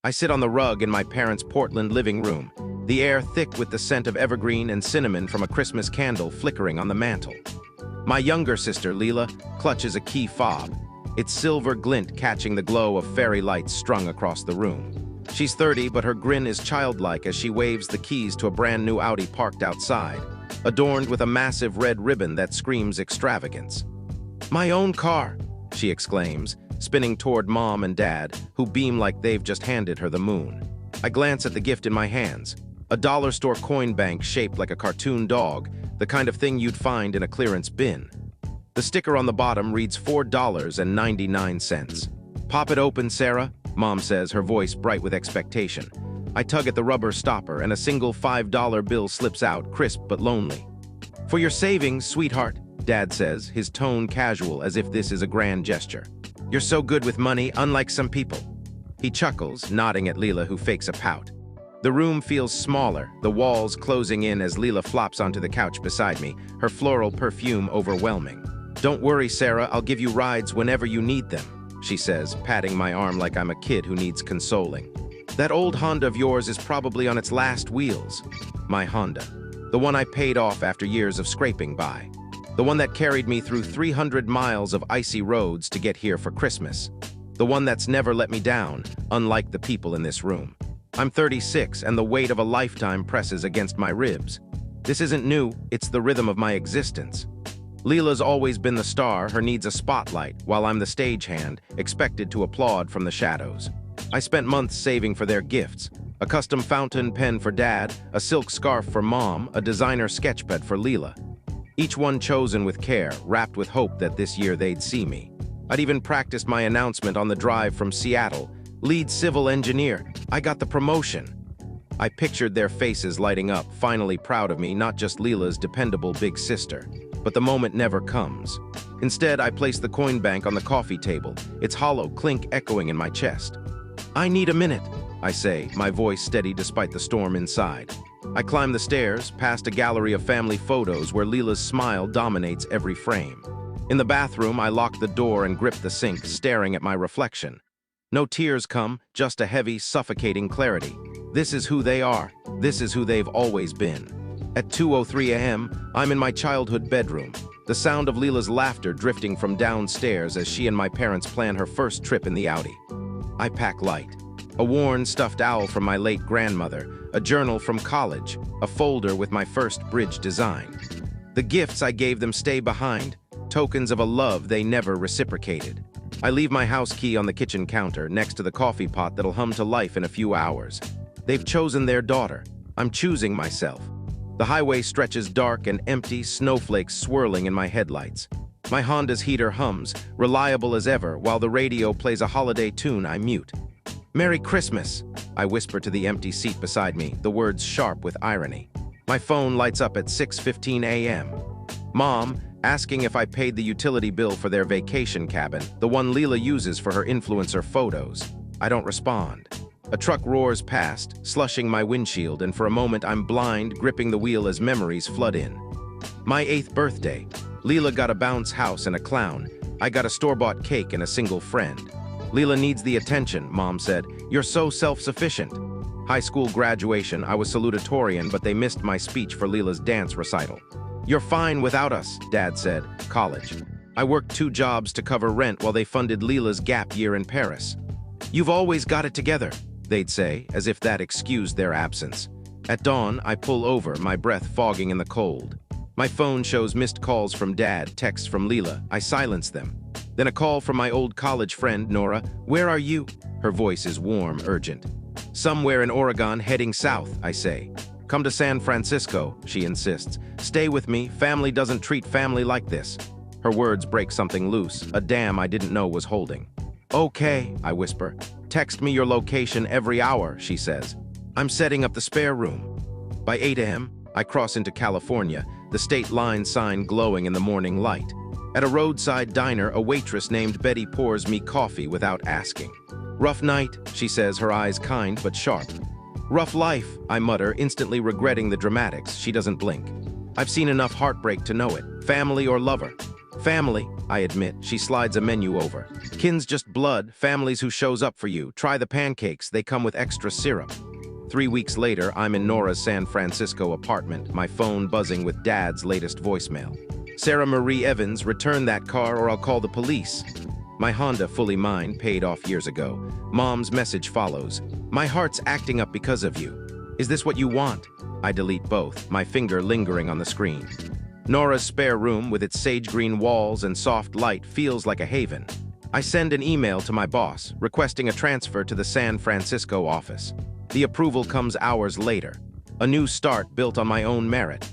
I sit on the rug in my parents' Portland living room, the air thick with the scent of evergreen and cinnamon from a Christmas candle flickering on the mantel. My younger sister, Leela, clutches a key fob, its silver glint catching the glow of fairy lights strung across the room. She's 30, but her grin is childlike as she waves the keys to a brand new Audi parked outside, adorned with a massive red ribbon that screams extravagance. "My own car!" she exclaims, spinning toward Mom and Dad, who beam like they've just handed her the moon. I glance at the gift in my hands, a dollar store coin bank shaped like a cartoon dog, the kind of thing you'd find in a clearance bin. The sticker on the bottom reads $4.99. "Pop it open, Sarah," Mom says, her voice bright with expectation. I tug at the rubber stopper and a single $5 bill slips out, crisp but lonely. "For your savings, sweetheart," Dad says, his tone casual as if this is a grand gesture. "You're so good with money, unlike some people." He chuckles, nodding at Leela, who fakes a pout. The room feels smaller, the walls closing in as Leela flops onto the couch beside me, her floral perfume overwhelming. "Don't worry, Sarah, I'll give you rides whenever you need them," she says, patting my arm like I'm a kid who needs consoling. "That old Honda of yours is probably on its last wheels." My Honda. The one I paid off after years of scraping by. The one that carried me through 300 miles of icy roads to get here for Christmas. The one that's never let me down, unlike the people in this room. I'm 36, and the weight of a lifetime presses against my ribs. This isn't new, it's the rhythm of my existence. Leela's always been the star, her needs a spotlight, while I'm the stagehand, expected to applaud from the shadows. I spent months saving for their gifts. A custom fountain pen for Dad, a silk scarf for Mom, a designer sketchpad for Leela. Each one chosen with care, wrapped with hope that this year they'd see me. I'd even practiced my announcement on the drive from Seattle. "Lead civil engineer, I got the promotion." I pictured their faces lighting up, finally proud of me, not just Leela's dependable big sister. But the moment never comes. Instead, I place the coin bank on the coffee table, its hollow clink echoing in my chest. "I need a minute," I say, my voice steady despite the storm inside. I climb the stairs, past a gallery of family photos where Leela's smile dominates every frame. In the bathroom, I lock the door and grip the sink, staring at my reflection. No tears come, just a heavy, suffocating clarity. This is who they are. This is who they've always been. At 2:03 a.m., I'm in my childhood bedroom, the sound of Leela's laughter drifting from downstairs as she and my parents plan her first trip in the Audi. I pack light. A worn stuffed owl from my late grandmother, a journal from college, a folder with my first bridge design. The gifts I gave them stay behind, tokens of a love they never reciprocated. I leave my house key on the kitchen counter next to the coffee pot that'll hum to life in a few hours. They've chosen their daughter. I'm choosing myself. The highway stretches dark and empty, snowflakes swirling in my headlights. My Honda's heater hums, reliable as ever, while the radio plays a holiday tune I mute. "Merry Christmas," I whisper to the empty seat beside me, the words sharp with irony. My phone lights up at 6:15 a.m. Mom, asking if I paid the utility bill for their vacation cabin, the one Leela uses for her influencer photos. I don't respond. A truck roars past, slushing my windshield, and for a moment I'm blind, gripping the wheel as memories flood in. My 8th birthday. Leela got a bounce house and a clown. I got a store-bought cake and a single friend. "Leela needs the attention," Mom said. "You're so self-sufficient." High school graduation, I was salutatorian, but they missed my speech for Leela's dance recital. "You're fine without us," Dad said. College. I worked 2 jobs to cover rent while they funded Leela's gap year in Paris. "You've always got it together," they'd say, as if that excused their absence. At dawn, I pull over, my breath fogging in the cold. My phone shows missed calls from Dad, texts from Leela. I silence them. Then a call from my old college friend, Nora. "Where are you?" Her voice is warm, urgent. "Somewhere in Oregon, heading south," I say. "Come to San Francisco," she insists. "Stay with me, family doesn't treat family like this." Her words break something loose, a dam I didn't know was holding. "Okay," I whisper. "Text me your location every hour," she says. "I'm setting up the spare room." By 8 a.m., I cross into California, the state line sign glowing in the morning light. At a roadside diner, a waitress named Betty pours me coffee without asking. "Rough night," she says, her eyes kind but sharp. "Rough life," I mutter, instantly regretting the dramatics. She doesn't blink. I've seen enough heartbreak to know it, family or lover. Family, I admit. She slides a menu over. Kin's just blood, families who shows up for you. Try the pancakes, they come with extra syrup. 3 weeks later, I'm in Nora's San Francisco apartment, my phone buzzing with Dad's latest voicemail. Sarah Marie Evans, return that car or I'll call the police. My Honda, fully mine, paid off years ago. Mom's message follows. My heart's acting up because of you. Is this what you want? I delete both, my finger lingering on the screen. Nora's spare room with its sage green walls and soft light feels like a haven. I send an email to my boss, requesting a transfer to the San Francisco office. The approval comes hours later. A new start built on my own merit.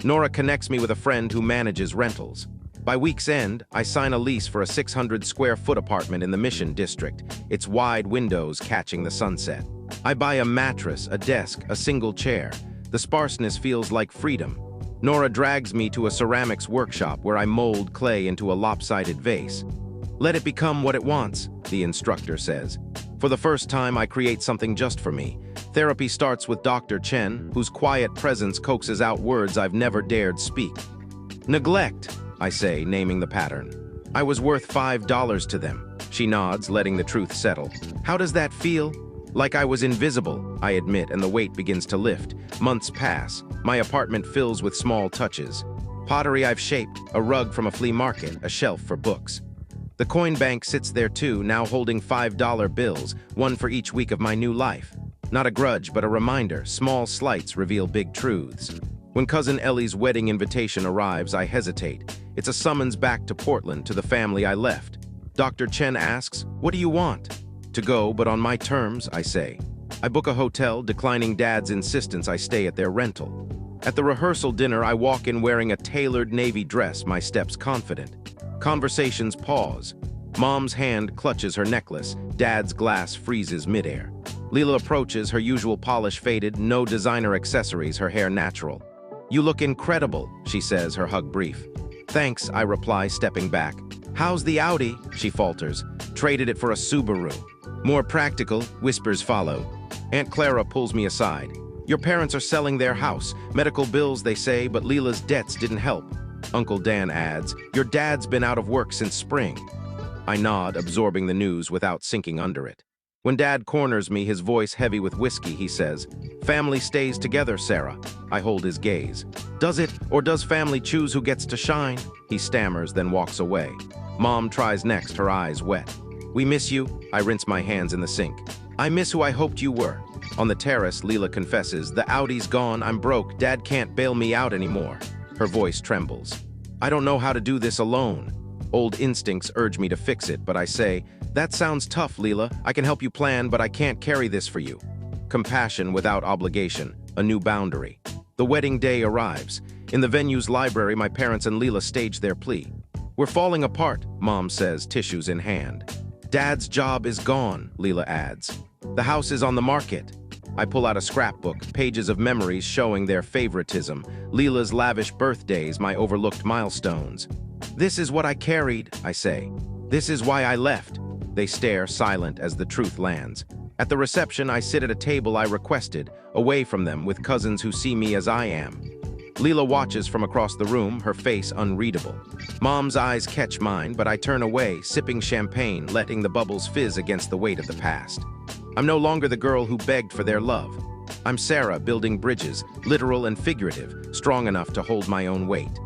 Nora connects me with a friend who manages rentals. By week's end, I sign a lease for a 600-square-foot apartment in the Mission District, its wide windows catching the sunset. I buy a mattress, a desk, a single chair. The sparseness feels like freedom. Nora drags me to a ceramics workshop where I mold clay into a lopsided vase. Let it become what it wants, the instructor says. For the first time, I create something just for me. Therapy starts with Dr. Chen, whose quiet presence coaxes out words I've never dared speak. Neglect, I say, naming the pattern. I was worth $5 to them. She nods, letting the truth settle. How does that feel? Like I was invisible, I admit, and the weight begins to lift. Months pass. My apartment fills with small touches. Pottery I've shaped, a rug from a flea market, a shelf for books. The coin bank sits there too, now holding $5 bills, one for each week of my new life. Not a grudge, but a reminder. Small slights reveal big truths. When Cousin Ellie's wedding invitation arrives, I hesitate. It's a summons back to Portland, to the family I left. Dr. Chen asks, "What do you want?" "To go, but on my terms," I say. I book a hotel, declining Dad's insistence I stay at their rental. At the rehearsal dinner, I walk in wearing a tailored navy dress, my steps confident. Conversations pause. Mom's hand clutches her necklace. Dad's glass freezes midair. Leela approaches, her usual polish faded, no designer accessories, her hair natural. "You look incredible," she says, her hug brief. "Thanks," I reply, stepping back. "How's the Audi?" she falters. "Traded it for a Subaru." "More practical," whispers follow. Aunt Clara pulls me aside. "Your parents are selling their house. Medical bills, they say, but Leela's debts didn't help." Uncle Dan adds, "Your dad's been out of work since spring." I nod, absorbing the news without sinking under it. When Dad corners me, his voice heavy with whiskey, he says, "Family stays together, Sarah." I hold his gaze. "Does it, or does family choose who gets to shine?" He stammers, then walks away. Mom tries next, her eyes wet. "We miss you." I rinse my hands in the sink. "I miss who I hoped you were." On the terrace, Leela confesses, "The Audi's gone, I'm broke, Dad can't bail me out anymore." Her voice trembles. "I don't know how to do this alone." Old instincts urge me to fix it, but I say, "That sounds tough, Leela. I can help you plan, but I can't carry this for you." Compassion without obligation, a new boundary. The wedding day arrives. In the venue's library, my parents and Leela stage their plea. "We're falling apart," Mom says, tissues in hand. "Dad's job is gone," Leela adds. "The house is on the market." I pull out a scrapbook, pages of memories showing their favoritism, Leela's lavish birthdays, my overlooked milestones. "This is what I carried," I say. "This is why I left." They stare, silent, as the truth lands. At the reception, I sit at a table I requested, away from them, with cousins who see me as I am. Leela watches from across the room, her face unreadable. Mom's eyes catch mine, but I turn away, sipping champagne, letting the bubbles fizz against the weight of the past. I'm no longer the girl who begged for their love. I'm Sarah, building bridges, literal and figurative, strong enough to hold my own weight.